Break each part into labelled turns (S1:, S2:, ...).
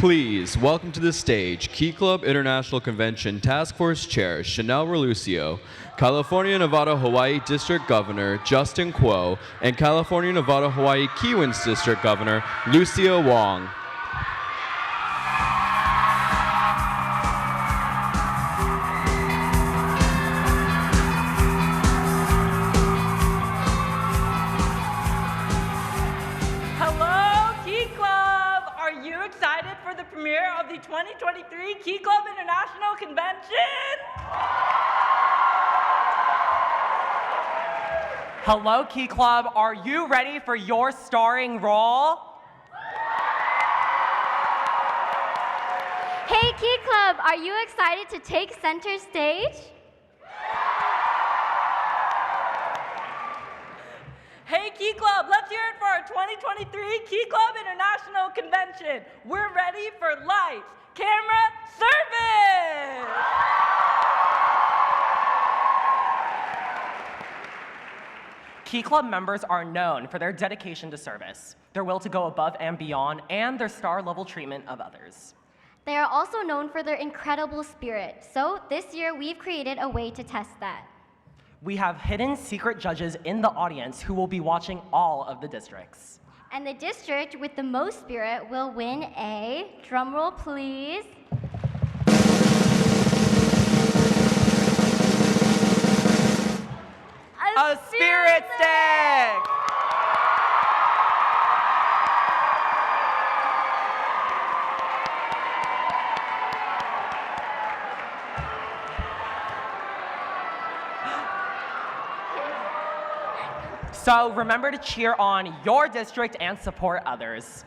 S1: Please welcome to the stage Key Club International Convention Task Force Chair Chanel Relucio, California, Nevada, Hawaii District Governor Justin Kuo, and California, Nevada, Hawaii Kiwins District Governor Lucia Wong.
S2: For the premiere of the 2023 Key Club International Convention.
S3: Hello, Key Club. Are you ready for your starring role?
S4: Hey, Key Club, are you excited to take center stage?
S2: Hey, Key Club, let's hear it for our 2023 Key Club International Convention. We're ready for lights, camera, service!
S3: Key Club members are known for their dedication to service, their will to go above and beyond, and their star-level treatment of others.
S4: They are also known for their incredible spirit, so this year we've created a way to test that.
S3: We have hidden secret judges in the audience who will be watching all of the districts.
S4: And the district with the most spirit will win a, drumroll please,
S3: a spirit stick! So remember to cheer on your district and support others.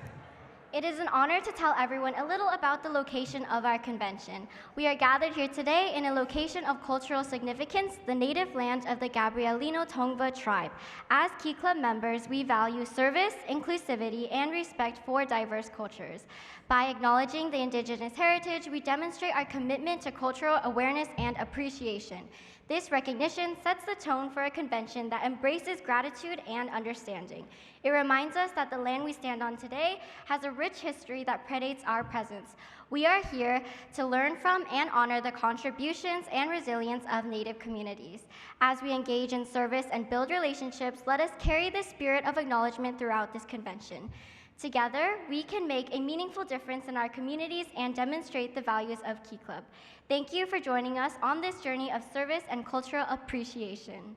S4: It is an honor to tell everyone a little about the location of our convention. We are gathered here today in a location of cultural significance, the native land of the Gabrielino Tongva tribe. As Key Club members, we value service, inclusivity, and respect for diverse cultures. By acknowledging the indigenous heritage, we demonstrate our commitment to cultural awareness and appreciation. This recognition sets the tone for a convention that embraces gratitude and understanding. It reminds us that the land we stand on today has a rich history that predates our presence. We are here to learn from and honor the contributions and resilience of Native communities. As we engage in service and build relationships, let us carry the spirit of acknowledgement throughout this convention. Together, we can make a meaningful difference in our communities and demonstrate the values of Key Club. Thank you for joining us on this journey of service and cultural appreciation.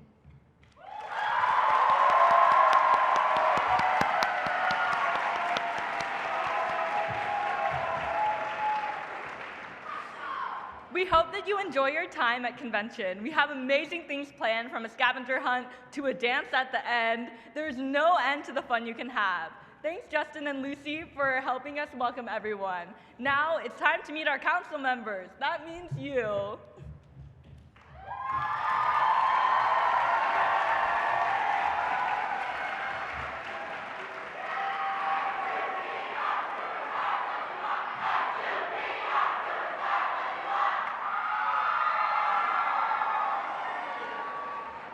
S2: We hope that you enjoy your time at convention. We have amazing things planned, from a scavenger hunt to a dance at the end. There's no end to the fun you can have. Thanks, Justin and Lucy, for helping us welcome everyone. Now it's time to meet our council members. That means you.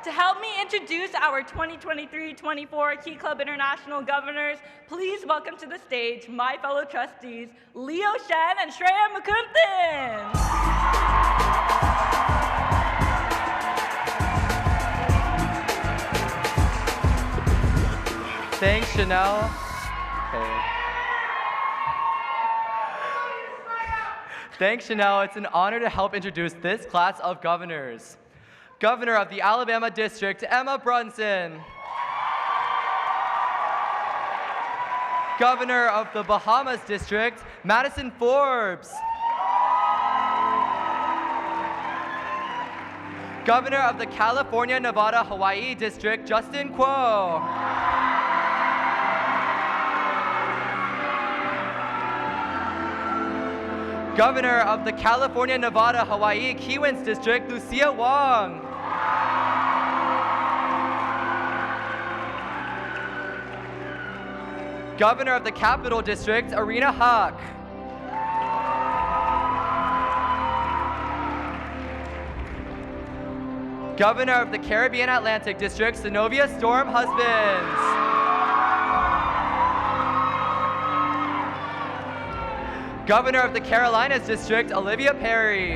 S2: To help me introduce our 2023-24 Key Club International Governors, please welcome to the stage my fellow trustees, Leo Shen and Shreya Mukunthan.
S3: Thanks, Chanel. Okay. Thanks, Chanel. It's an honor to help introduce this class of governors. Governor of the Alabama District, Emma Brunson. Governor of the Bahamas District, Madison Forbes. Governor of the California, Nevada, Hawaii District, Justin Kuo. Governor of the California, Nevada, Hawaii Kiwins District, Lucia Wong. Governor of the Capital District, Arena Huck. Governor of the Caribbean Atlantic District, Zenobia Storm Husbands.
S5: Governor of the Carolinas District, Olivia Perry.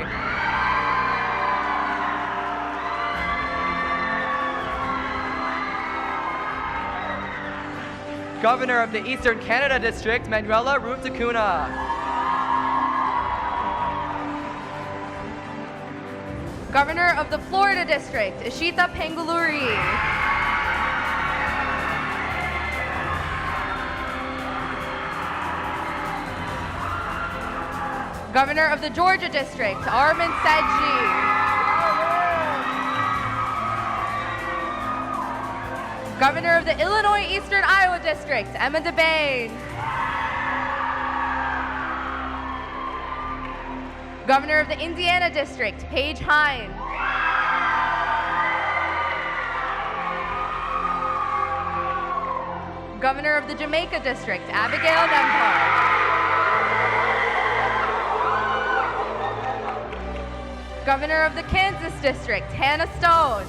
S5: Governor of the Eastern Canada District, Manuela Rutacuna.
S6: Governor of the Florida District, Ishita Penguluri. Governor of the Georgia District, Armin Sedji. Governor of the Illinois Eastern Iowa District, Emma DeBane. Governor of the Indiana District, Paige Hine. Governor of the Jamaica District, Abigail Nembhard. Governor of the Kansas District, Hannah Stone.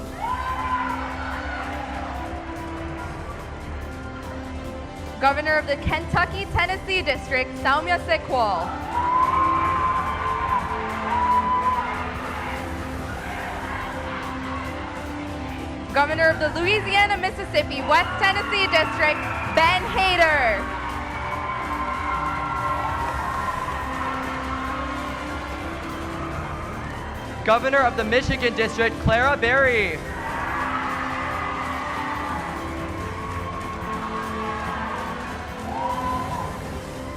S6: Governor of the Kentucky-Tennessee District, Saumya Sekwal. Governor of the Louisiana-Mississippi West Tennessee District, Ben Hader.
S5: Governor of the Michigan District, Clara Berry.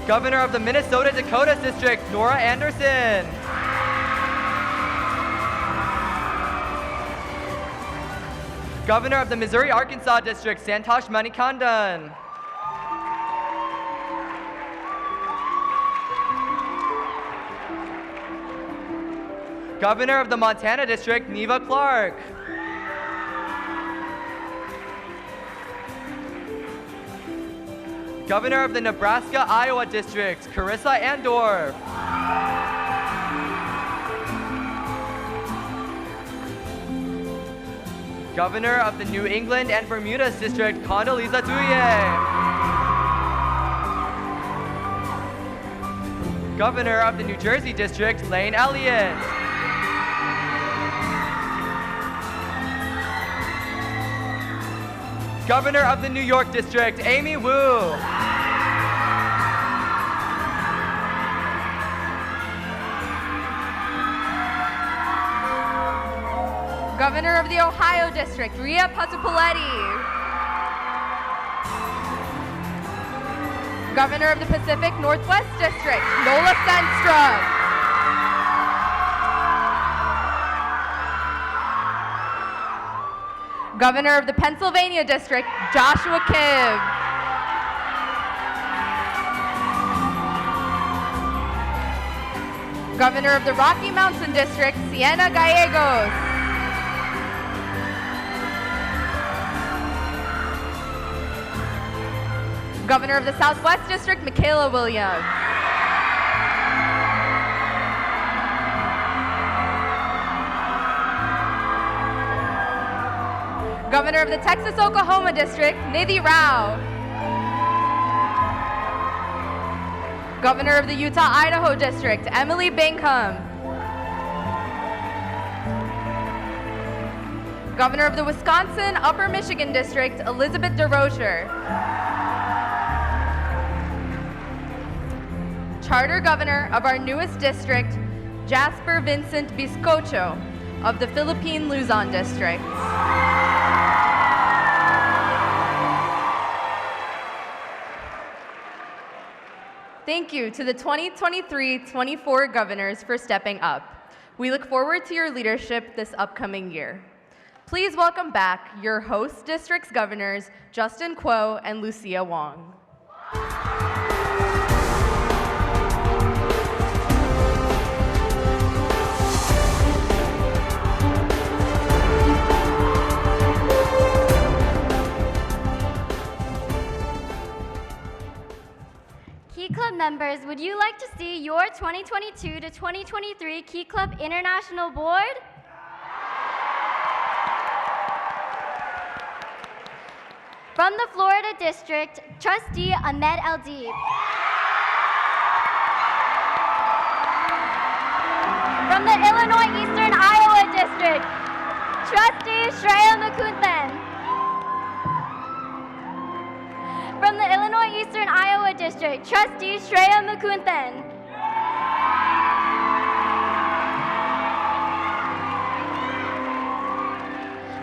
S5: Governor of the Minnesota-Dakota District, Nora Anderson. Governor of the Missouri-Arkansas District, Santosh Manikandan. Governor of the Montana District, Neva Clark. Governor of the Nebraska-Iowa District, Carissa Andorf. Governor of the New England and Bermudas District, Condoleezza Duye. Governor of the New Jersey District, Lane Elliott. Governor of the New York District, Amy Wu.
S6: Governor of the Ohio District, Ria Patupuletti. Governor of the Pacific Northwest District, Nola Stenstrup. Governor of the Pennsylvania District, Joshua Kibb. Governor of the Rocky Mountain District, Siena Gallegos. Governor of the Southwest District, Michaela Williams. Governor of the Texas-Oklahoma District, Nidhi Rao. Governor of the Utah-Idaho District, Emily Bingham. Governor of the Wisconsin-Upper Michigan District, Elizabeth DeRocher. Charter Governor of our newest district, Jasper Vincent Biscocho of the Philippine Luzon District. Thank you to the 2023-24 governors for stepping up. We look forward to your leadership this upcoming year. Please welcome back your host district's governors, Justin Kuo and Lucia Wong.
S4: Key Club members, would you like to see your 2022 to 2023 Key Club International Board? From the Florida District, Trustee Ahmed Eldeeb. From the Illinois Eastern Iowa District, Trustee Shreya Mukunthan. From the Illinois Eastern Iowa District, Trustee Shreya Mukunthan.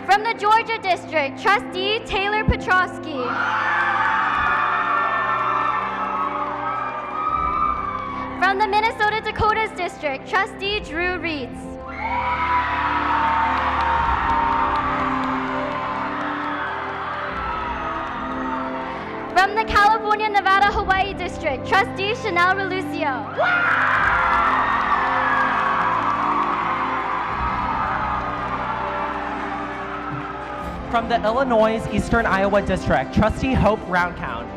S4: From the Georgia District, Trustee Taylor Petrosky. From the Minnesota Dakotas District, Trustee Drew Reeds. From the California, Nevada, Hawaii District, Trustee Chanel Relucio.
S3: From the Illinois Eastern Iowa District, Trustee Hope Roundcount.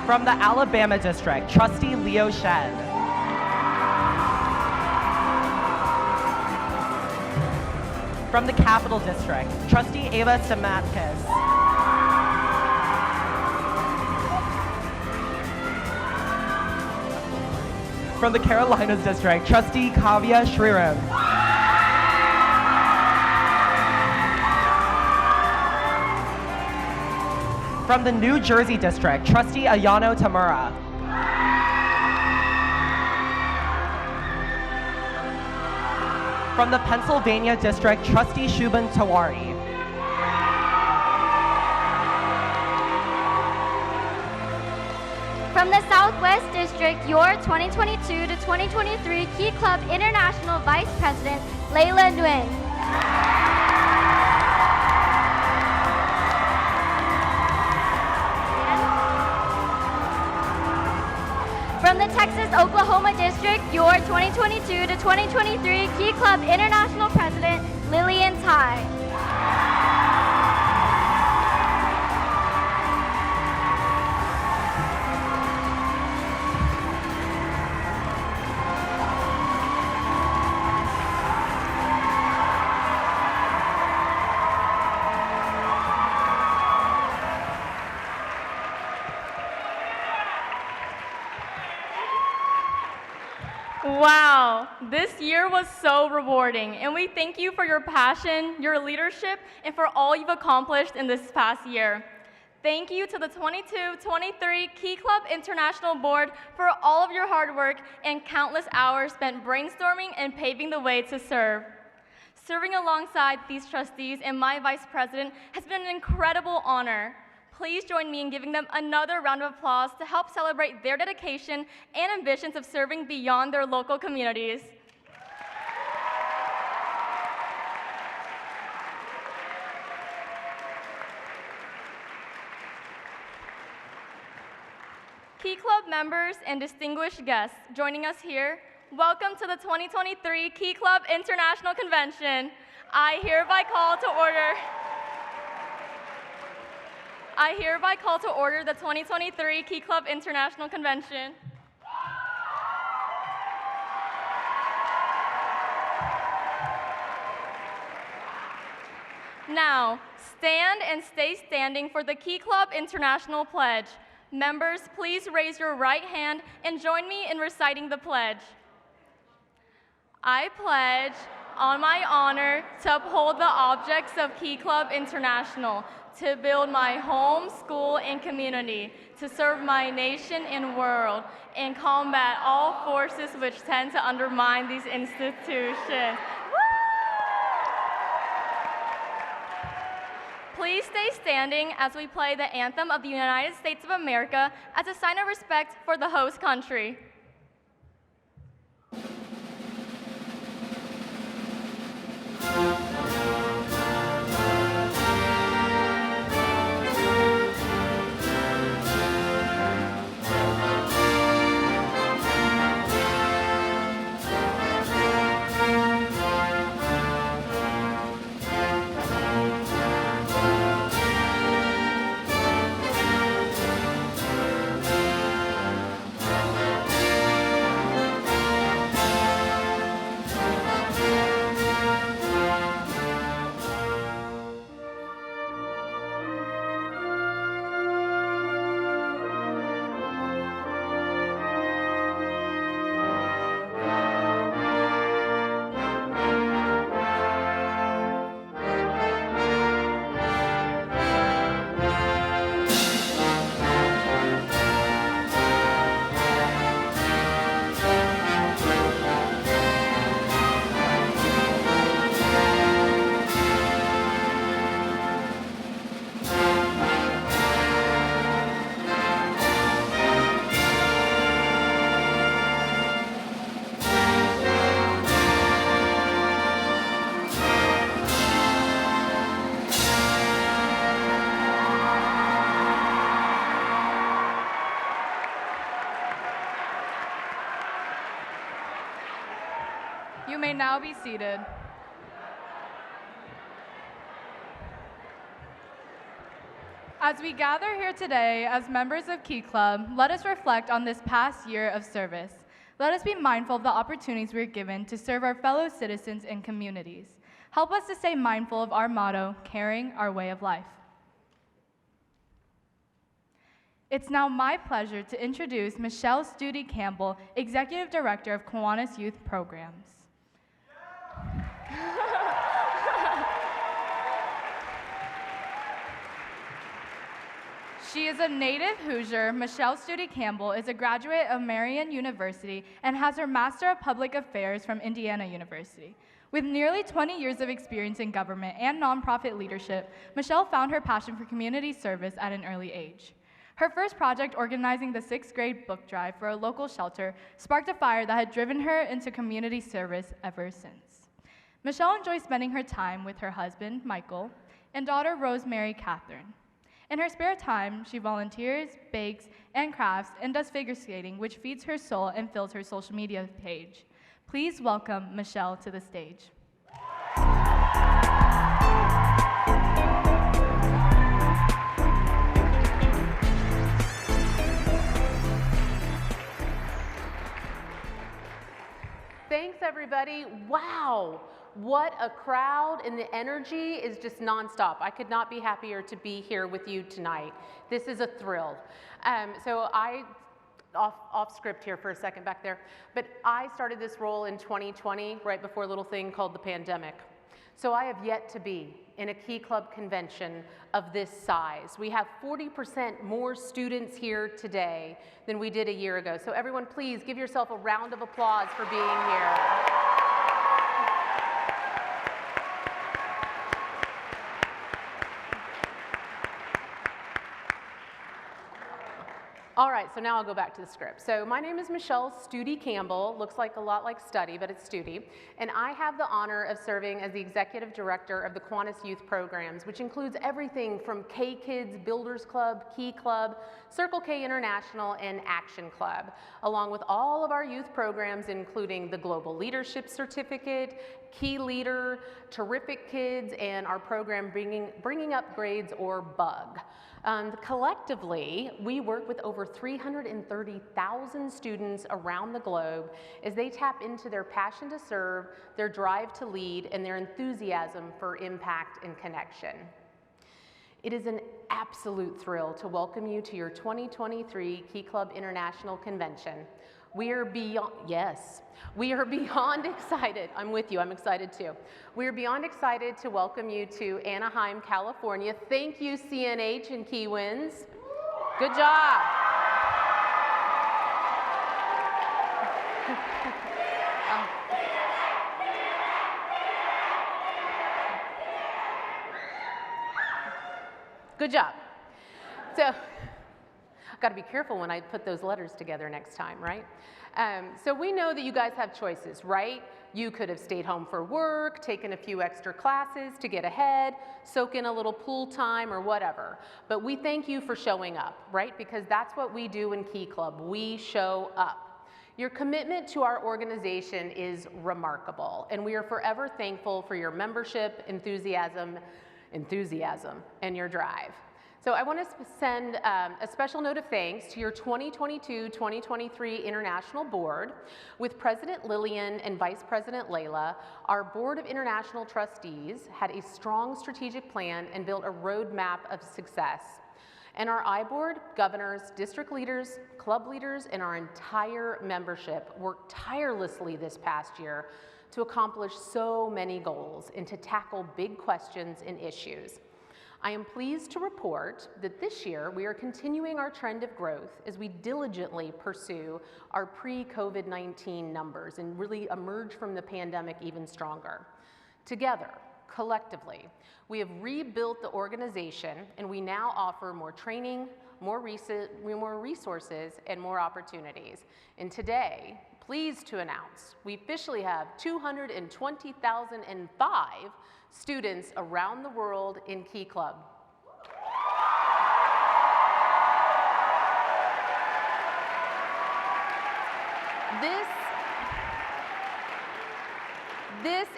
S3: From the Alabama District, Trustee Leo Shed. From the Capital District, Trustee Ava Samatkis. From the Carolinas District, Trustee Kavya Shriram. From the New Jersey District, Trustee Ayano Tamura. From the Pennsylvania District, Trustee Shubhan Tawari.
S4: From the Southwest District, your 2022 to 2023 Key Club International Vice President, Layla Nguyen. From the Texas-Oklahoma District, your 2022 to 2023 Key Club International President, Lillian Tai.
S2: Wow, this year was so rewarding, and we thank you for your passion, your leadership, and for all you've accomplished in this past year. Thank you to the 22-23 Key Club International Board for all of your hard work and countless hours spent brainstorming and paving the way to serve. Serving alongside these trustees and my vice president has been an incredible honor. Please join me in giving them another round of applause to help celebrate their dedication and ambitions of serving beyond their local communities. Key Club members and distinguished guests joining us here, welcome to the 2023 Key Club International Convention. I hereby call to order the 2023 Key Club International Convention. Now, stand and stay standing for the Key Club International Pledge. Members, please raise your right hand and join me in reciting the pledge. I pledge on my honor to uphold the objects of Key Club International, to build my home, school, and community, to serve my nation and world, and combat all forces which tend to undermine these institutions. Please stay standing as we play the anthem of the United States of America as a sign of respect for the host country.
S7: may now be seated. As we gather here today as members of Key Club, let us reflect on this past year of service. Let us be mindful of the opportunities we're given to serve our fellow citizens and communities. Help us to stay mindful of our motto, carrying our way of life. It's now my pleasure to introduce Michelle Studi Campbell, Executive Director of Kiwanis Youth Programs. She is a native Hoosier. Michelle Studi Campbell is a graduate of Marian University and has her Master of Public Affairs from Indiana University. With nearly 20 years of experience in government and nonprofit leadership, Michelle found her passion for community service at an early age. Her first project, organizing the 6th grade book drive for a local shelter, sparked a fire that had driven her into community service ever since. Michelle enjoys spending her time with her husband, Michael, and daughter, Rosemary Catherine. In her spare time, she volunteers, bakes, and crafts, and does figure skating, which feeds her soul and fills her social media page. Please welcome Michelle to the stage.
S8: Thanks, everybody. Wow, what a crowd, and the energy is just nonstop. I could not be happier to be here with you tonight. This is a thrill. Off script here for a second back there, but I started this role in 2020, right before a little thing called the pandemic. So I have yet to be in a Key Club convention of this size. We have 40% more students here today than we did a year ago. So everyone, please give yourself a round of applause for being here. All right, so now I'll go back to the script. So my name is Michelle Studi Campbell. Looks like a lot like study, but it's Studi. And I have the honor of serving as the Executive Director of the Kiwanis Youth Programs, which includes everything from K-Kids, Builders Club, Key Club, Circle K International, and Action Club, along with all of our youth programs, including the Global Leadership Certificate, Key Leader, Terrific Kids, and our program Bringing Up Grades, or BUG. Collectively, we work with over 330,000 students around the globe as they tap into their passion to serve, their drive to lead, and their enthusiasm for impact and connection. It is an absolute thrill to welcome you to your 2023 Key Club International Convention. We are beyond excited. I'm with you, I'm excited too. We are beyond excited to welcome you to Anaheim, California. Thank you, CNH and Key Winds. Good job. Good job. So, I've got to be careful when I put those letters together next time, right? So we know that you guys have choices, right? You could have stayed home for work, taken a few extra classes to get ahead, soak in a little pool time or whatever. But we thank you for showing up, right? Because that's what we do in Key Club. We show up. Your commitment to our organization is remarkable, and we are forever thankful for your membership, enthusiasm, and your drive. So I want to send a special note of thanks to your 2022-2023 International Board. With President Lillian and Vice President Layla, our Board of International Trustees had a strong strategic plan and built a roadmap of success. And our I-Board, governors, district leaders, club leaders, and our entire membership worked tirelessly this past year to accomplish so many goals and to tackle big questions and issues. I am pleased to report that this year we are continuing our trend of growth as we diligently pursue our pre-COVID-19 numbers and really emerge from the pandemic even stronger. Together, collectively, we have rebuilt the organization, and we now offer more training, more resources, and more opportunities. And today, pleased to announce, we officially have 220,005 students around the world in Key Club.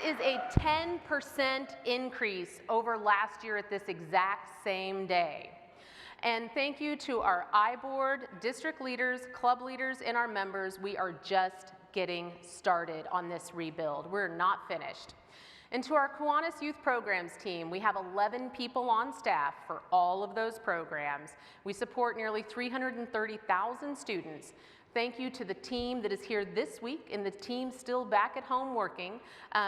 S8: is a 10% increase over last year at this exact same day. And thank you to our I-Board, district leaders, club leaders, and our members. We are just getting started on this rebuild. We're not finished. And to our Kiwanis Youth Programs team, we have 11 people on staff for all of those programs. We support nearly 330,000 students. Thank you to the team that is here this week and the team still back at home working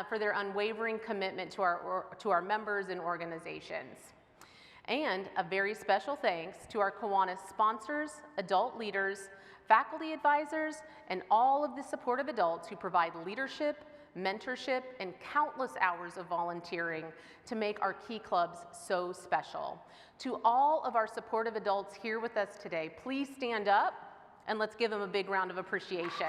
S8: for their unwavering commitment to our members and organizations. And a very special thanks to our Kiwanis sponsors, adult leaders, faculty advisors, and all of the supportive adults who provide leadership, mentorship, and countless hours of volunteering to make our Key Clubs so special. To all of our supportive adults here with us today, please stand up and let's give them a big round of appreciation.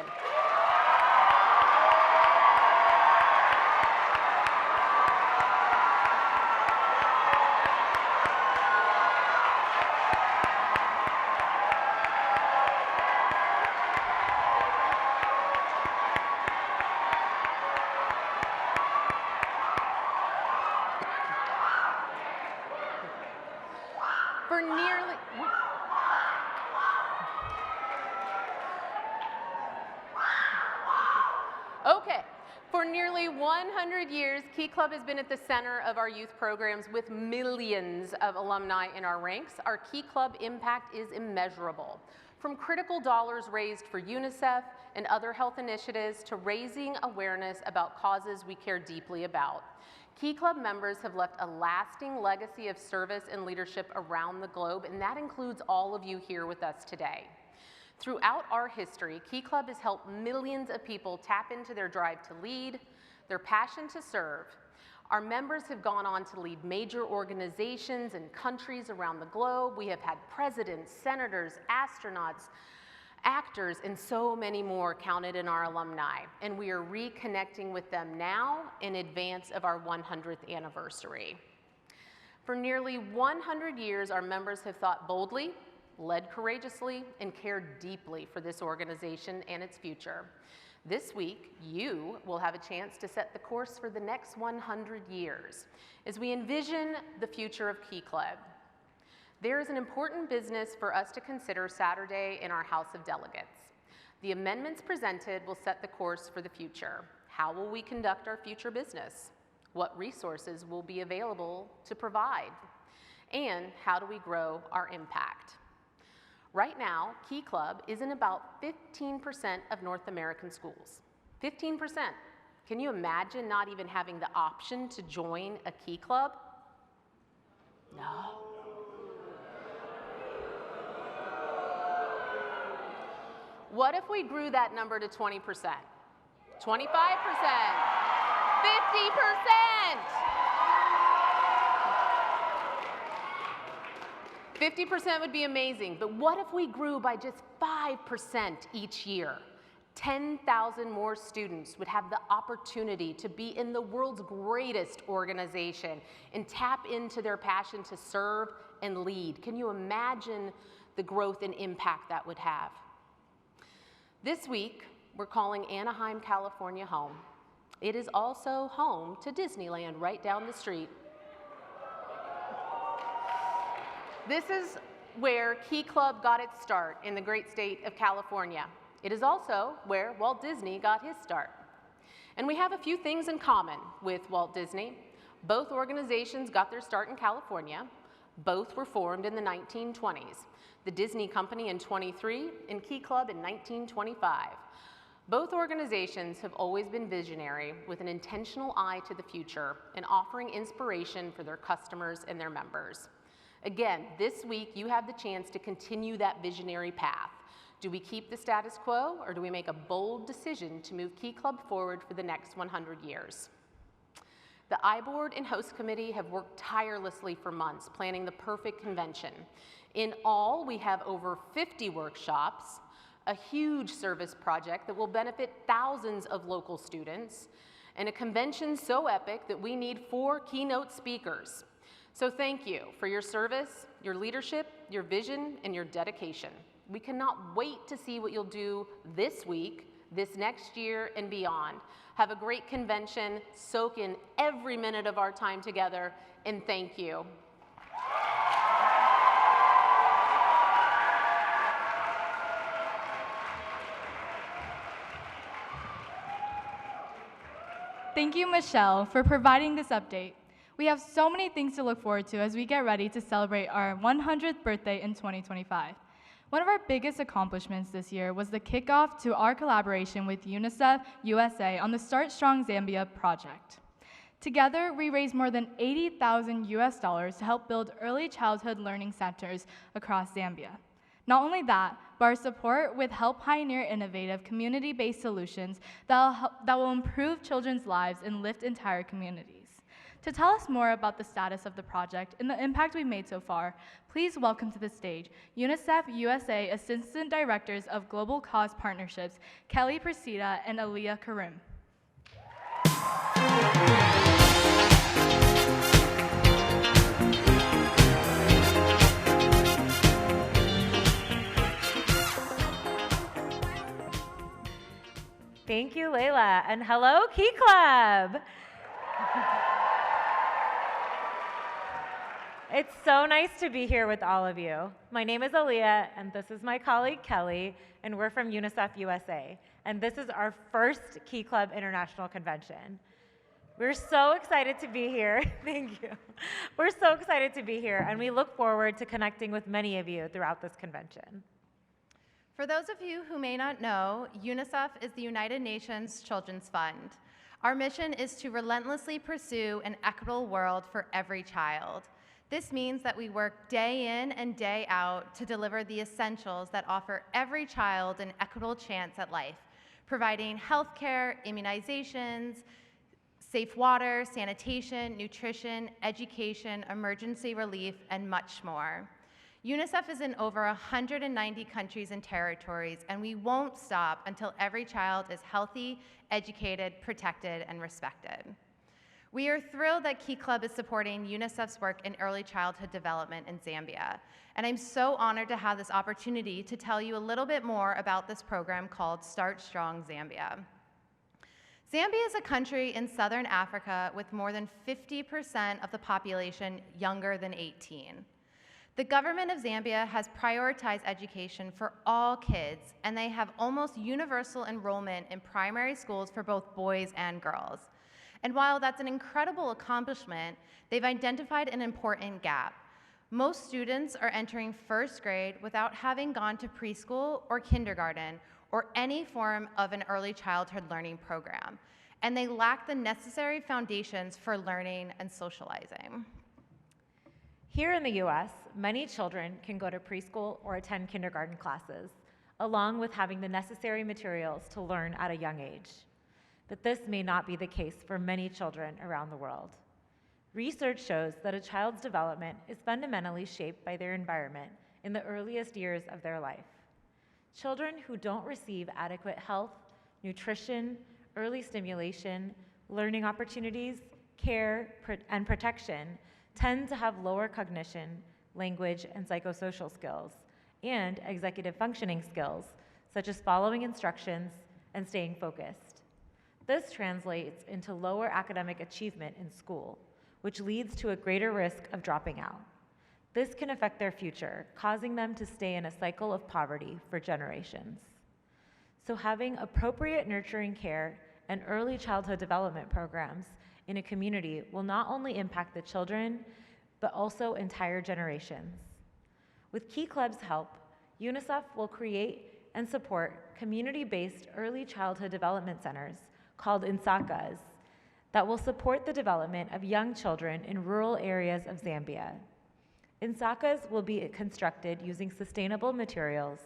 S8: For nearly 100 years, Key Club has been at the center of our youth programs with millions of alumni in our ranks. Our Key Club impact is immeasurable. From critical dollars raised for UNICEF and other health initiatives to raising awareness about causes we care deeply about. Key Club members have left a lasting legacy of service and leadership around the globe, and that includes all of you here with us today. Throughout our history, Key Club has helped millions of people tap into their drive to lead, their passion to serve. Our members have gone on to lead major organizations and countries around the globe. We have had presidents, senators, astronauts, actors, and so many more counted in our alumni. And we are reconnecting with them now in advance of our 100th anniversary. For nearly 100 years, our members have thought boldly, led courageously, and cared deeply for this organization and its future. This week, you will have a chance to set the course for the next 100 years as we envision the future of Key Club. There is an important business for us to consider Saturday in our House of Delegates. The amendments presented will set the course for the future. How will we conduct our future business? What resources will be available to provide? And how do we grow our impact? Right now, Key Club is in about 15% of North American schools. 15%. Can you imagine not even having the option to join a Key Club? No. What if we grew that number to 20%? 25%? 50%? 50% would be amazing, but what if we grew by just 5% each year? 10,000 more students would have the opportunity to be in the world's greatest organization and tap into their passion to serve and lead. Can you imagine the growth and impact that would have? This week, we're calling Anaheim, California home. It is also home to Disneyland right down the street. This is where Key Club got its start in the great state of California. It is also where Walt Disney got his start. And we have a few things in common with Walt Disney. Both organizations got their start in California. Both were formed in the 1920s. The Disney Company in 23 and Key Club in 1925. Both organizations have always been visionary with an intentional eye to the future and offering inspiration for their customers and their members. Again, this week you have the chance to continue that visionary path. Do we keep the status quo or do we make a bold decision to move Key Club forward for the next 100 years? The I-Board and Host Committee have worked tirelessly for months planning the perfect convention. In all, we have over 50 workshops, a huge service project that will benefit thousands of local students, and a convention so epic that we need 4 keynote speakers. So thank you for your service, your leadership, your vision, and your dedication. We cannot wait to see what you'll do this week, this next year and beyond. Have a great convention, soak in every minute of our time together, and thank you.
S7: Thank you, Michelle, for providing this update. We have so many things to look forward to as we get ready to celebrate our 100th birthday in 2025. One of our biggest accomplishments this year was the kickoff to our collaboration with UNICEF USA on the Start Strong Zambia project. Together, we raised more than $80,000 to help build early childhood learning centers across Zambia. Not only that, but our support will help pioneer innovative community-based solutions that will improve children's lives and lift entire communities. To tell us more about the status of the project and the impact we've made so far, please welcome to the stage UNICEF USA Assistant Directors of Global Cause Partnerships, Kelly Persida and Aliyah Karim.
S9: Thank you, Layla, and hello, Key Club. It's so nice to be here with all of you. My name is Aliyah, and this is my colleague, Kelly, and we're from UNICEF USA, and this is our first Key Club International Convention. We're so excited to be here. Thank you. We're so excited to be here, and we look forward to connecting with many of you throughout this convention.
S10: For those of you who may not know, UNICEF is the United Nations Children's Fund. Our mission is to relentlessly pursue an equitable world for every child. This means that we work day in and day out to deliver the essentials that offer every child an equitable chance at life, providing healthcare, immunizations, safe water, sanitation, nutrition, education, emergency relief, and much more. UNICEF is in over 190 countries and territories, and we won't stop until every child is healthy, educated, protected, and respected. We are thrilled that Key Club is supporting UNICEF's work in early childhood development in Zambia, and I'm so honored to have this opportunity to tell you a little bit more about this program called Start Strong Zambia. Zambia is a country in southern Africa with more than 50% of the population younger than 18. The government of Zambia has prioritized education for all kids, and they have almost universal enrollment in primary schools for both boys and girls. And while that's an incredible accomplishment, they've identified an important gap. Most students are entering first grade without having gone to preschool or kindergarten or any form of an early childhood learning program, and they lack the necessary foundations for learning and socializing.
S9: Here in the US, many children can go to preschool or attend kindergarten classes, along with having the necessary materials to learn at a young age. But this may not be the case for many children around the world. Research shows that a child's development is fundamentally shaped by their environment in the earliest years of their life. Children who don't receive adequate health, nutrition, early stimulation, learning opportunities, care, and protection tend to have lower cognition, language, and psychosocial skills, and executive functioning skills, such as following instructions and staying focused. This translates into lower academic achievement in school, which leads to a greater risk of dropping out. This can affect their future, causing them to stay in a cycle of poverty for generations. So having appropriate nurturing care and early childhood development programs in a community will not only impact the children, but also entire generations. With Key Club's help, UNICEF will create and support community-based early childhood development centers called Insakas that will support the development of young children in rural areas of Zambia. Insakas will be constructed using sustainable materials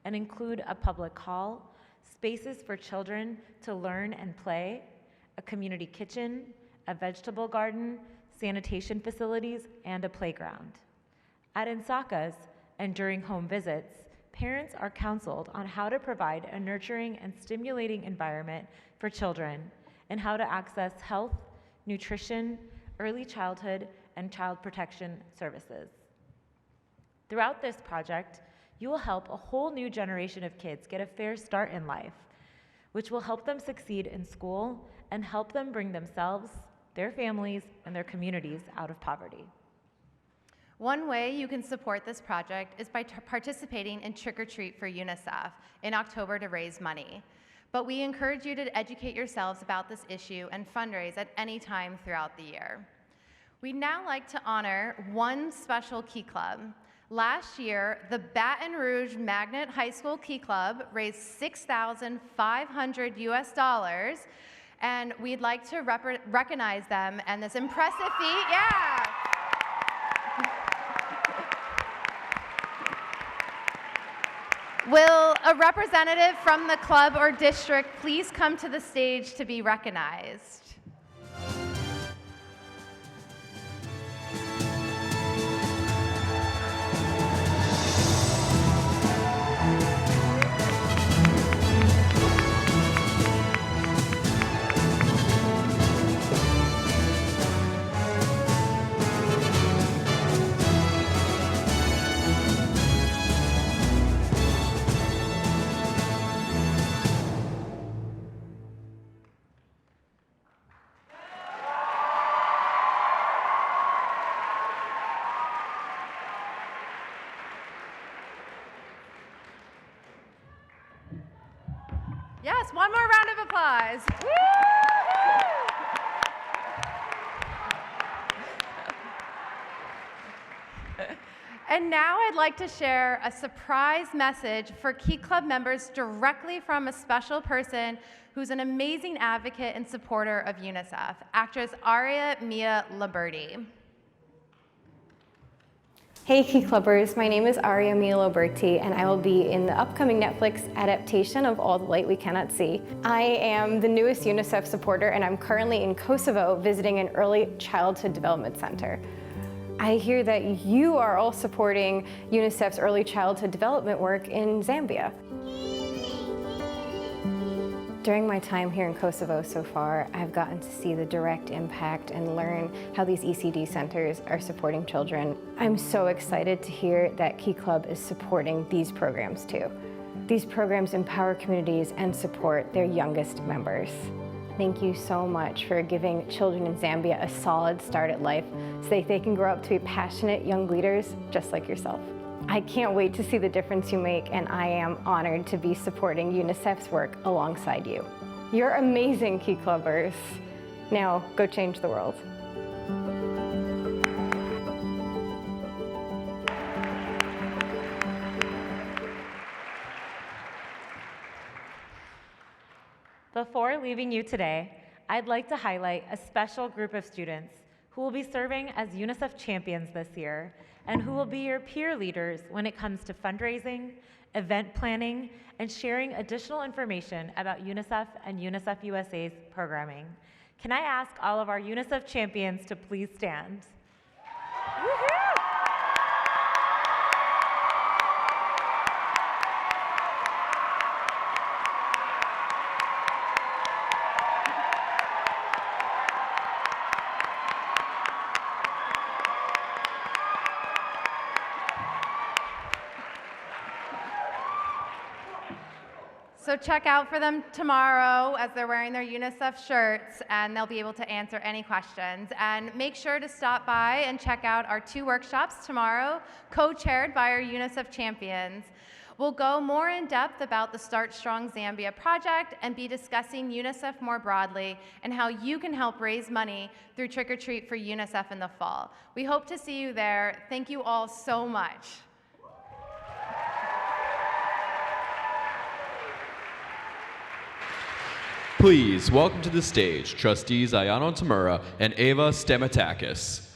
S9: and include a public hall, spaces for children to learn and play, a community kitchen, a vegetable garden, sanitation facilities, and a playground. At Insakas and during home visits, parents are counseled on how to provide a nurturing and stimulating environment for children and how to access health, nutrition, early childhood, and child protection services. Throughout this project, you will help a whole new generation of kids get a fair start in life which will help them succeed in school and help them bring themselves, their families, and their communities out of poverty.
S10: One way you can support this project is by participating in Trick or Treat for UNICEF in October to raise money. But we encourage you to educate yourselves about this issue and fundraise at any time throughout the year. We'd now like to honor one special Key Club. Last year, the Baton Rouge Magnet High School Key Club raised $6,500 US, and we'd like to recognize them and this impressive feat. Yeah! Will a representative from the club or district please come to the stage to be recognized? Yes, one more round of applause. And now I'd like to share a surprise message for Key Club members directly from a special person who's an amazing advocate and supporter of UNICEF, actress Aria Mia Liberti.
S11: Hey Key Clubbers, my name is Aria Mia Liberti and I will be in the upcoming Netflix adaptation of All the Light We Cannot See. I am the newest UNICEF supporter and I'm currently in Kosovo visiting an early childhood development center. I hear that you are all supporting UNICEF's early childhood development work in Zambia. During my time here in Kosovo so far, I've gotten to see the direct impact and learn how these ECD centers are supporting children. I'm so excited to hear that Key Club is supporting these programs too. These programs empower communities and support their youngest members. Thank you so much for giving children in Zambia a solid start at life so that they can grow up to be passionate young leaders just like yourself. I can't wait to see the difference you make, and I am honored to be supporting UNICEF's work alongside you. You're amazing, Key Clubbers. Now, go change the world.
S9: Before leaving you today, I'd like to highlight a special group of students who will be serving as UNICEF champions this year and who will be your peer leaders when it comes to fundraising, event planning, and sharing additional information about UNICEF and UNICEF USA's programming. Can I ask all of our UNICEF champions to please stand?
S10: So check out for them tomorrow as they're wearing their UNICEF shirts, and they'll be able to answer any questions. And make sure to stop by and check out our 2 workshops tomorrow, co-chaired by our UNICEF champions. We'll go more in depth about the Start Strong Zambia project and be discussing UNICEF more broadly and how you can help raise money through Trick or Treat for UNICEF in the fall. We hope to see you there. Thank you all so much.
S1: Please welcome to the stage Trustees Ayano Tamura and Ava Stamatakis.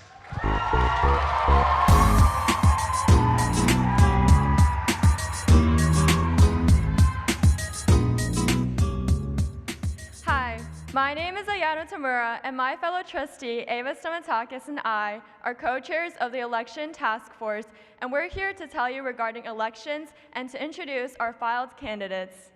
S2: Hi, my name is Ayano Tamura, and my fellow trustee, Ava Stamatakis, and I are co-chairs of the Election Task Force, and we're here to tell you regarding elections and to introduce our filed candidates.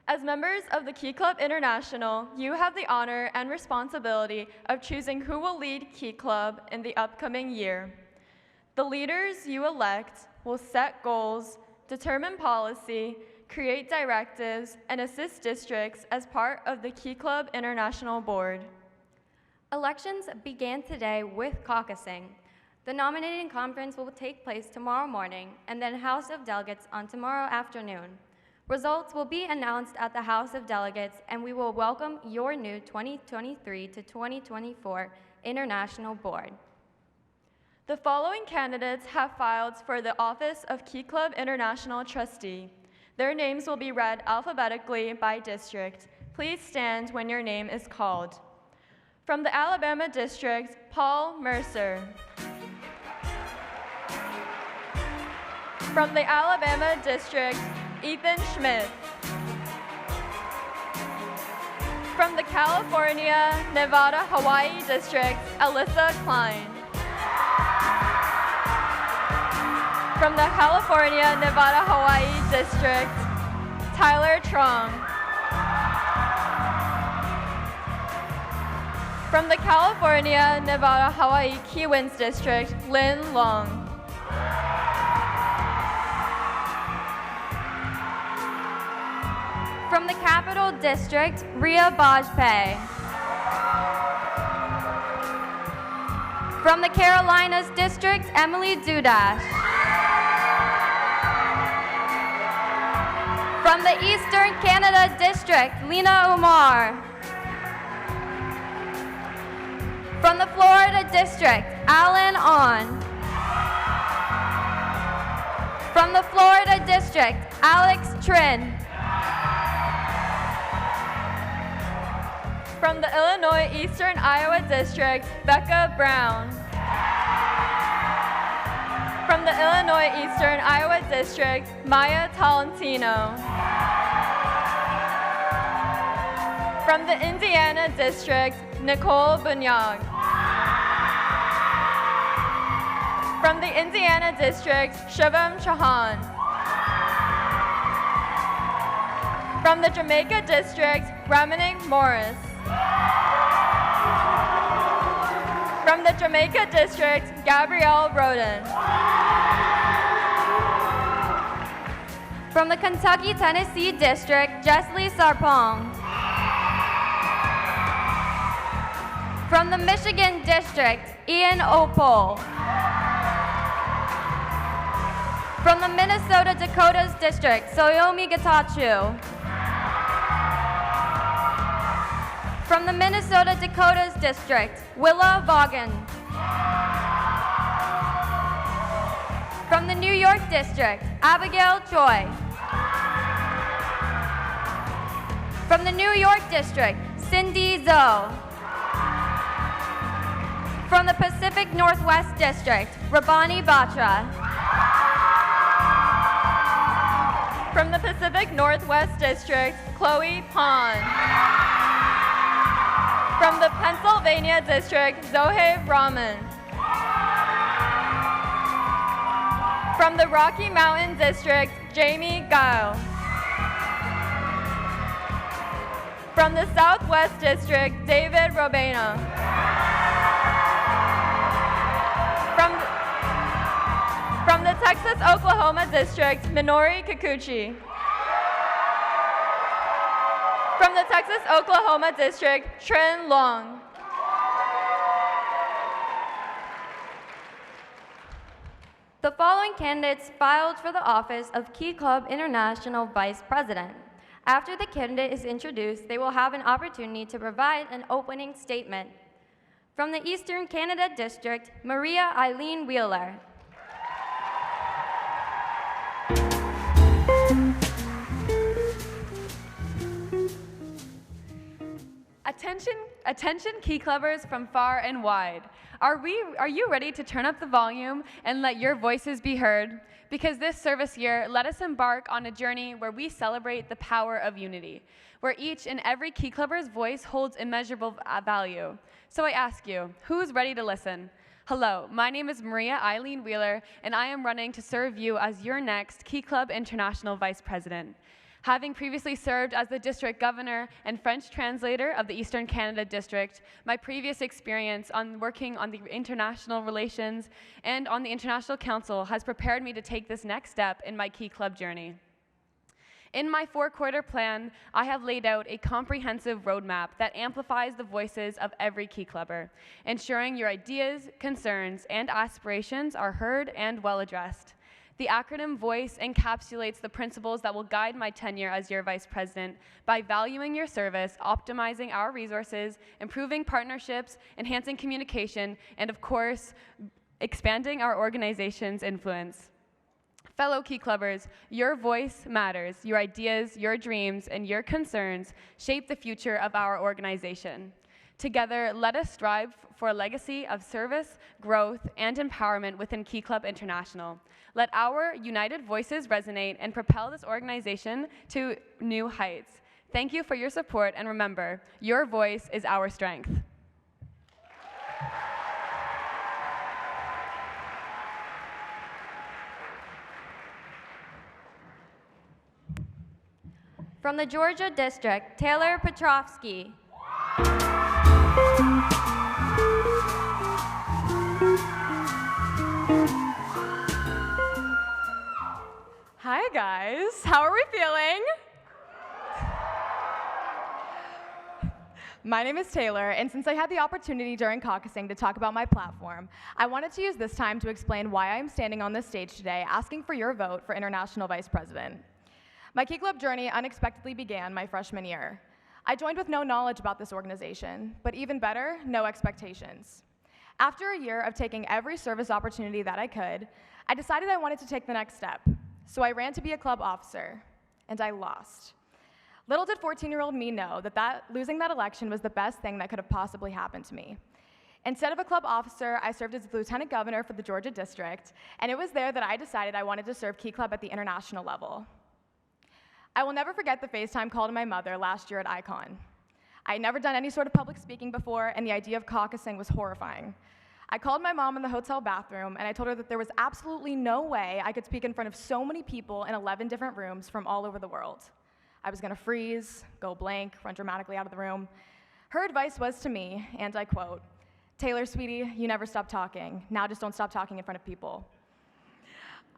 S2: As members of the Key Club International, you have the honor and responsibility of choosing who will lead Key Club in the upcoming year. The leaders you elect will set goals, determine policy, create directives, and assist districts as part of the Key Club International Board.
S4: Elections began today with caucusing. The nominating conference will take place tomorrow morning and then House of Delegates on tomorrow afternoon. Results will be announced at the House of Delegates, and we will welcome your new 2023 to 2024 International Board.
S2: The following candidates have filed for the office of Key Club International Trustee. Their names will be read alphabetically by district. Please stand when your name is called. From the Alabama District, Paul Mercer. From the Alabama District, Ethan Schmidt. From the California, Nevada, Hawaii District, Alyssa Klein. From the California, Nevada, Hawaii District, Tyler Trong. From the California, Nevada, Hawaii Keynes District, Lin Long.
S4: From the Capital District, Ria Bajpayee. From the Carolinas District, Emily Dudash. From the Eastern Canada District, Lena Umar. From the Florida District, Alan On. From the Florida District, Alex Trin.
S2: From the Illinois Eastern Iowa District, Becca Brown. From the Illinois Eastern Iowa District, Maya Tolentino. From the Indiana District, Nicole Bunyag. From the Indiana District, Shivam Chauhan. From the Jamaica District, Ramanik Morris. From the Jamaica District, Gabrielle Roden.
S4: From the Kentucky-Tennessee District, Jeslie Sarpong. From the Michigan District, Ian Opal. From the Minnesota Dakotas District, Soyomi Getachew. From the Minnesota Dakotas District, Willa Vaughan. From the New York District, Abigail Choi. From the New York District, Cindy Zhou. From the Pacific Northwest District, Rabani Batra.
S2: From the Pacific Northwest District, Chloe Pond. From the Pennsylvania District, Zohaib Rahman. From the Rocky Mountain District, Jamie Guile. From the Southwest District, David Robena. From the Texas-Oklahoma District, Minori Kikuchi. From the Texas-Oklahoma District, Trin Long.
S4: The following candidates filed for the office of Key Club International Vice President. After the candidate is introduced, they will have an opportunity to provide an opening statement. From the Eastern Canada District, Maria Eileen Wheeler.
S12: Attention Key Clubbers from far and wide. Are you ready to turn up the volume and let your voices be heard? Because this service year, let us embark on a journey where we celebrate the power of unity, where each and every Key Clubber's voice holds immeasurable value. So I ask you, who's ready to listen? Hello, my name is Maria Eileen Wheeler, and I am running to serve you as your next Key Club International Vice President. Having previously served as the district governor and French translator of the Eastern Canada District, my previous experience on working on the international relations and on the International Council has prepared me to take this next step in my Key Club journey. In my 4-quarter plan, I have laid out a comprehensive roadmap that amplifies the voices of every Key Clubber, ensuring your ideas, concerns, and aspirations are heard and well addressed. The acronym VOICE encapsulates the principles that will guide my tenure as your Vice President by valuing your service, optimizing our resources, improving partnerships, enhancing communication, and of course, expanding our organization's influence. Fellow Key Clubbers, your voice matters. Your ideas, your dreams, and your concerns shape the future of our organization. Together, let us strive for a legacy of service, growth, and empowerment within Key Club International. Let our united voices resonate and propel this organization to new heights. Thank you for your support, and remember, your voice is our strength.
S4: From the Georgia District, Taylor Petrovsky.
S13: Hi guys, how are we feeling? My name is Taylor, and since I had the opportunity during caucusing to talk about my platform, I wanted to use this time to explain why I am standing on this stage today asking for your vote for International Vice President. My Key Club journey unexpectedly began my freshman year. I joined with no knowledge about this organization, but even better, no expectations. After a year of taking every service opportunity that I could, I decided I wanted to take the next step. So I ran to be a club officer, and I lost. Little did 14-year-old me know that losing that election was the best thing that could have possibly happened to me. Instead of a club officer, I served as the lieutenant governor for the Georgia District, and it was there that I decided I wanted to serve Key Club at the international level. I will never forget the FaceTime call to my mother last year at ICON. I had never done any sort of public speaking before, and the idea of caucusing was horrifying. I called my mom in the hotel bathroom, and I told her that there was absolutely no way I could speak in front of so many people in 11 different rooms from all over the world. I was gonna freeze, go blank, run dramatically out of the room. Her advice was to me, and I quote, "Taylor, sweetie, you never stop talking. Now just don't stop talking in front of people."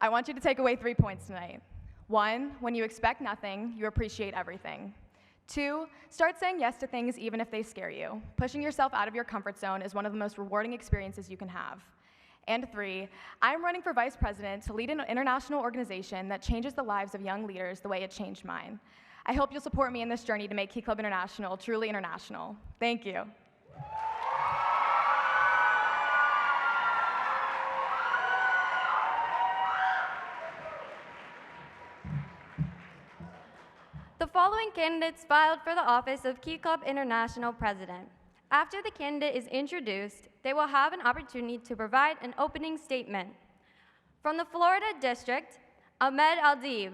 S13: I want you to take away 3 points tonight. 1, when you expect nothing, you appreciate everything. 2, start saying yes to things even if they scare you. Pushing yourself out of your comfort zone is one of the most rewarding experiences you can have. And 3, I'm running for vice president to lead an international organization that changes the lives of young leaders the way it changed mine. I hope you'll support me in this journey to make Key Club International truly international. Thank you.
S4: The following candidates filed for the office of Key Club International President. After the candidate is introduced, they will have an opportunity to provide an opening statement. From the Florida District, Ahmed Aldib.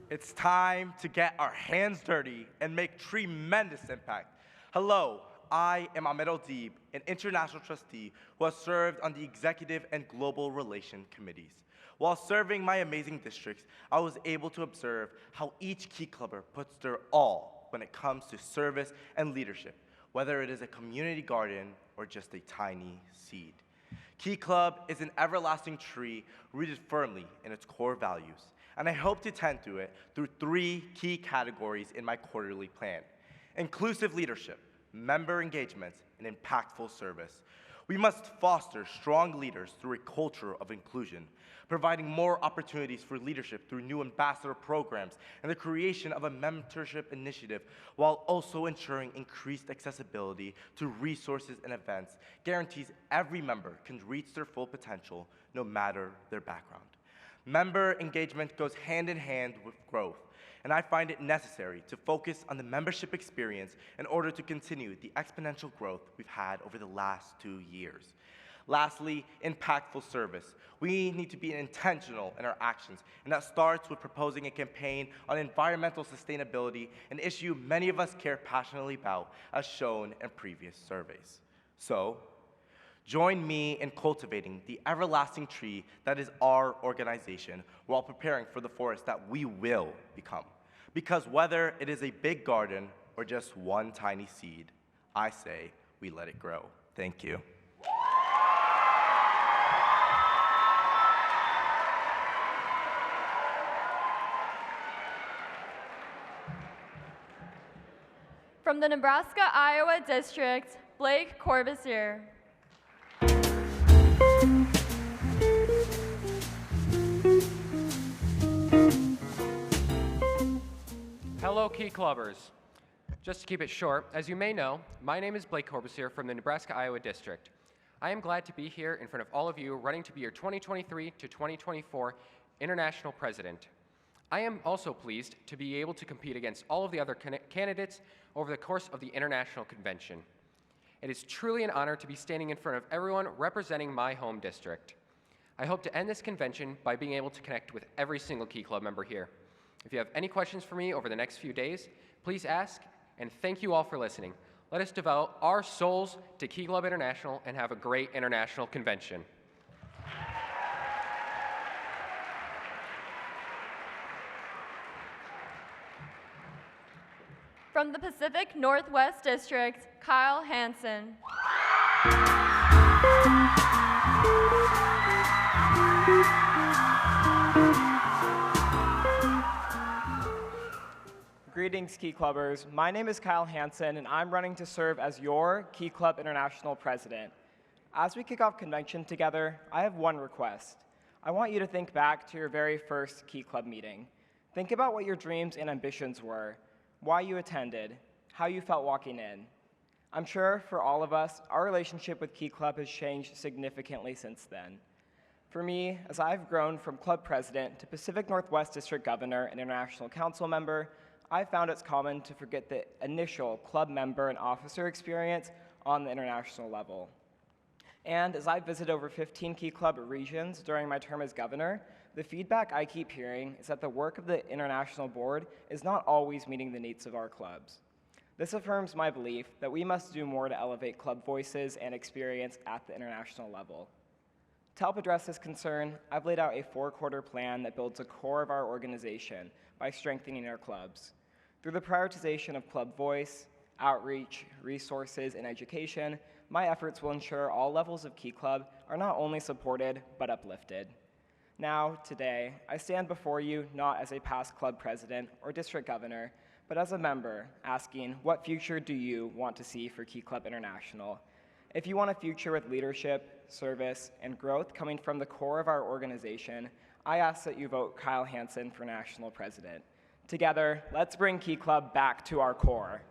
S14: It's time to get our hands dirty and make tremendous impact. Hello, I am Ahmed Aldib, an international trustee who has served on the executive and global relation committees. While serving my amazing districts, I was able to observe how each Key Clubber puts their all when it comes to service and leadership, whether it is a community garden or just a tiny seed. Key Club is an everlasting tree rooted firmly in its core values, and I hope to tend to it through 3 key categories in my quarterly plan: inclusive leadership, member engagements, and impactful service. We must foster strong leaders through a culture of inclusion, providing more opportunities for leadership through new ambassador programs and the creation of a mentorship initiative, while also ensuring increased accessibility to resources and events guarantees every member can reach their full potential no matter their background. Member engagement goes hand in hand with growth, and I find it necessary to focus on the membership experience in order to continue the exponential growth we've had over the last 2 years. Lastly, impactful service. We need to be intentional in our actions, and that starts with proposing a campaign on environmental sustainability, an issue many of us care passionately about, as shown in previous surveys. So, join me in cultivating the everlasting tree that is our organization while preparing for the forest that we will become. Because whether it is a big garden or just one tiny seed, I say we let it grow. Thank you.
S12: From the Nebraska-Iowa District, Blake Corbusier.
S15: Hello, Key Clubbers. Just to keep it short, as you may know, my name is Blake Corbusier from the Nebraska-Iowa District. I am glad to be here in front of all of you running to be your 2023 to 2024 International President. I am also pleased to be able to compete against all of the other candidates over the course of the International Convention. It is truly an honor to be standing in front of everyone representing my home district. I hope to end this convention by being able to connect with every single Key Club member here. If you have any questions for me over the next few days, please ask, and thank you all for listening. Let us devote our souls to Key Club International and have a great international convention.
S12: From the Pacific Northwest District, Kyle Hansen.
S16: Greetings, Key Clubbers. My name is Kyle Hansen, and I'm running to serve as your Key Club International President. As we kick off convention together, I have one request. I want you to think back to your very first Key Club meeting. Think about what your dreams and ambitions were, why you attended, how you felt walking in. I'm sure for all of us, our relationship with Key Club has changed significantly since then. For me, as I've grown from club president to Pacific Northwest District Governor and International Council member, I've found it's common to forget the initial club member and officer experience on the international level. And as I've visited over 15 Key Club regions during my term as governor, the feedback I keep hearing is that the work of the International Board is not always meeting the needs of our clubs. This affirms my belief that we must do more to elevate club voices and experience at the international level. To help address this concern, I've laid out a 4-quarter plan that builds a core of our organization by strengthening our clubs. Through the prioritization of club voice, outreach, resources, and education, my efforts will ensure all levels of Key Club are not only supported, but uplifted. Now, today, I stand before you not as a past club president or district governor, but as a member asking, what future do you want to see for Key Club International? If you want a future with leadership, service, and growth coming from the core of our organization, I ask that you vote Kyle Hansen for national president. Together, let's bring Key Club back to our core.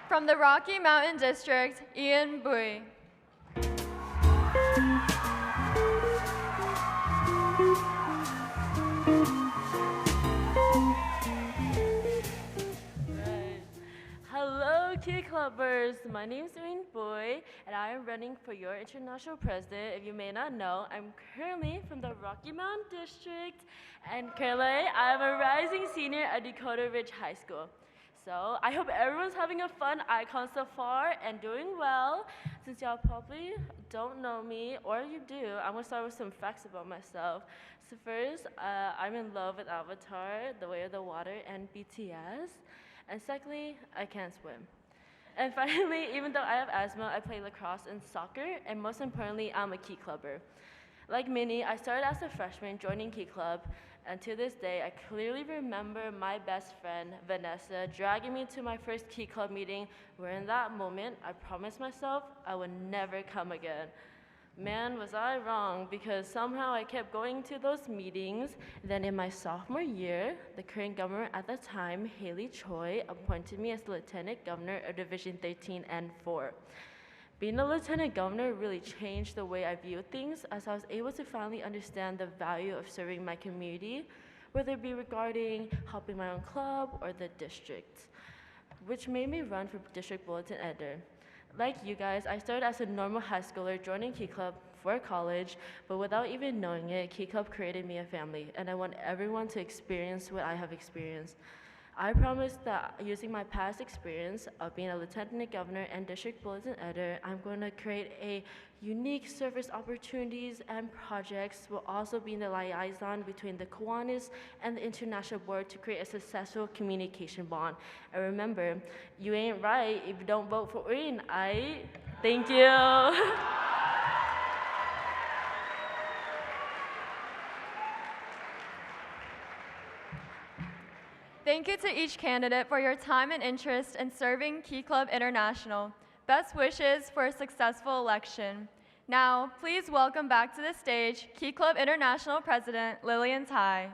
S12: From the Rocky Mountain District, Ian Bui.
S17: Hello, Key Clubbers. My name is Erin Boy, and I am running for your international president. If you may not know, I'm currently from the Rocky Mountain District, and currently I'm a rising senior at Dakota Ridge High School. So I hope everyone's having a fun icon so far and doing well. Since y'all probably don't know me, or you do, I'm gonna start with some facts about myself. So first, I'm in love with Avatar, The Way of the Water, and BTS. And secondly, I can't swim. And finally, even though I have asthma, I play lacrosse and soccer, and most importantly, I'm a Key Clubber. Like Minnie, I started as a freshman joining Key Club, and to this day, I clearly remember my best friend, Vanessa, dragging me to my first Key Club meeting, where in that moment, I promised myself I would never come again. Man, was I wrong, because somehow I kept going to those meetings. Then in my sophomore year, the current governor at the time, Haley Choi, appointed me as the Lieutenant Governor of Division 13 and 4. Being a Lieutenant Governor really changed the way I viewed things, as I was able to finally understand the value of serving my community, whether it be regarding helping my own club or the district, which made me run for District Bulletin Editor. Like you guys, I started as a normal high schooler joining Key Club for college, but without even knowing it, Key Club created me a family, and I want everyone to experience what I have experienced. I promise that using my past experience of being a lieutenant governor and district bulletin editor, I'm going to create a unique service opportunities and projects will also be in the liaison between the Kiwanis and the International Board to create a successful communication bond. And remember, you ain't right if you don't vote for Wayne. Thank you.
S12: Thank you to each candidate for your time and interest in serving Key Club International. Best wishes for a successful election. Now, please welcome back to the stage Key Club International President Lillian Tai.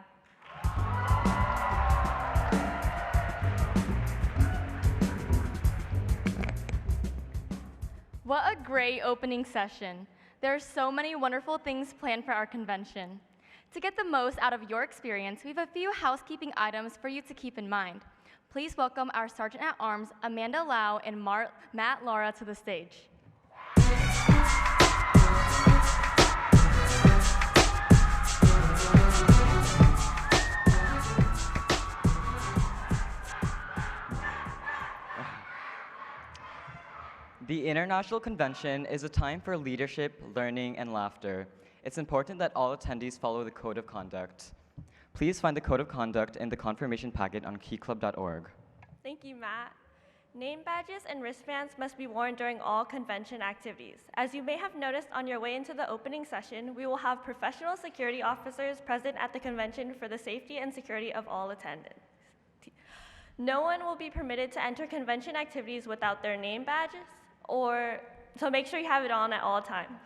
S2: What a great opening session. There are so many wonderful things planned for our convention. To get the most out of your experience, we have a few housekeeping items for you to keep in mind. Please welcome our Sergeant-at-Arms, Amanda Lau and Matt Lara to the stage.
S18: The International Convention is a time for leadership, learning, and laughter. It's important that all attendees follow the Code of Conduct. Please find the Code of Conduct in the confirmation packet on keyclub.org.
S19: Thank you, Matt. Name badges and wristbands must be worn during all convention activities. As you may have noticed on your way into the opening session, we will have professional security officers present at the convention for the safety and security of all attendants. No one will be permitted to enter convention activities without their name badges, so make sure you have it on at all times.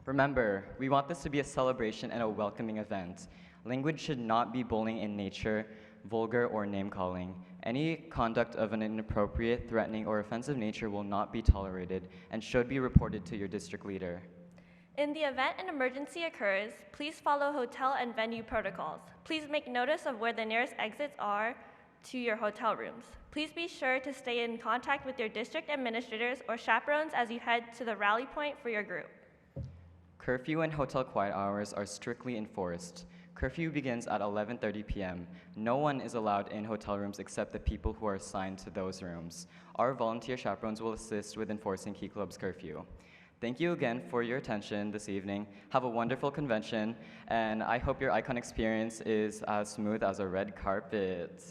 S18: Remember, we want this to be a celebration and a welcoming event. Language should not be bullying in nature, vulgar, or name-calling. Any conduct of an inappropriate, threatening, or offensive nature will not be tolerated and should be reported to your district leader.
S19: In the event an emergency occurs, please follow hotel and venue protocols. Please make notice of where the nearest exits are to your hotel rooms. Please be sure to stay in contact with your district administrators or chaperones as you head to the rally point for your group.
S18: Curfew and hotel quiet hours are strictly enforced. Curfew begins at 11:30 p.m. No one is allowed in hotel rooms except the people who are assigned to those rooms. Our volunteer chaperones will assist with enforcing Key Club's curfew. Thank you again for your attention this evening. Have a wonderful convention, and I hope your icon experience is as smooth as a red carpet.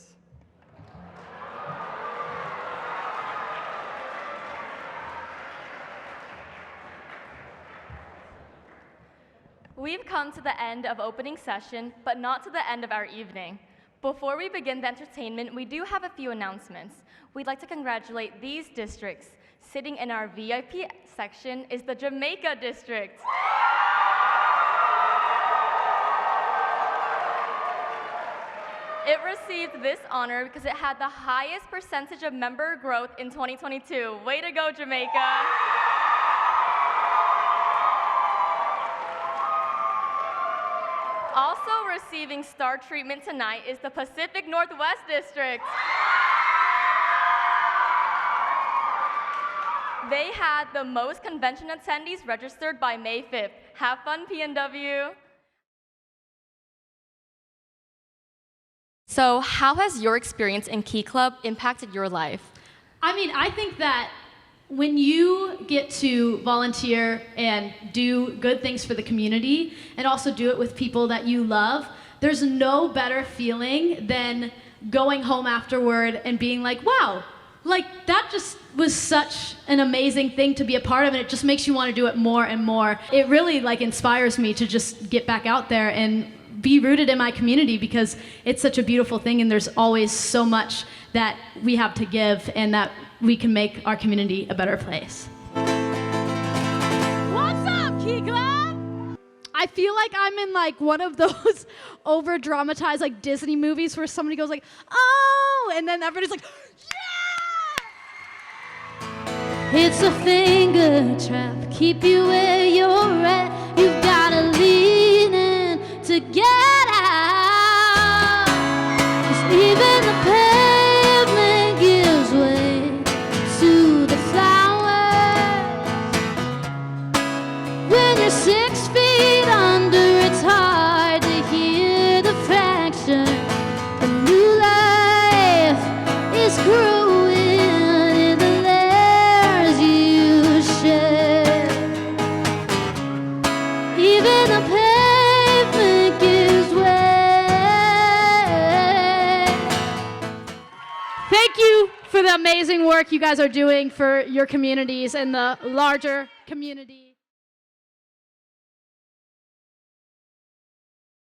S2: We've come to the end of opening session, but not to the end of our evening. Before we begin the entertainment, we do have a few announcements. We'd like to congratulate these districts. Sitting in our VIP section is the Jamaica district. It received this honor because it had the highest percentage of member growth in 2022. Way to go, Jamaica! Also receiving star treatment tonight is the Pacific Northwest District. They had the most convention attendees registered by May 5th. Have fun, PNW. So, how has your experience in Key Club impacted your life?
S20: I mean, I think that when you get to volunteer and do good things for the community and also do it with people that you love, there's no better feeling than going home afterward and being like, wow, like that just was such an amazing thing to be a part of, and it just makes you want to do it more and more. It really like inspires me to just get back out there and be rooted in my community because it's such a beautiful thing, and there's always so much that we have to give and that we can make our community a better place.
S21: What's up, Key Club? I feel like I'm in like one of those over-dramatized like Disney movies where somebody goes like, oh, and then everybody's like, yeah! It's a finger trap, keep you where you're at. You've gotta lean in to get out. 'Cause even the pavement gives way to the flowers. When you're 6 feet under, it's hard to hear the fraction. A new life
S20: amazing work you guys are doing for your communities and the larger community.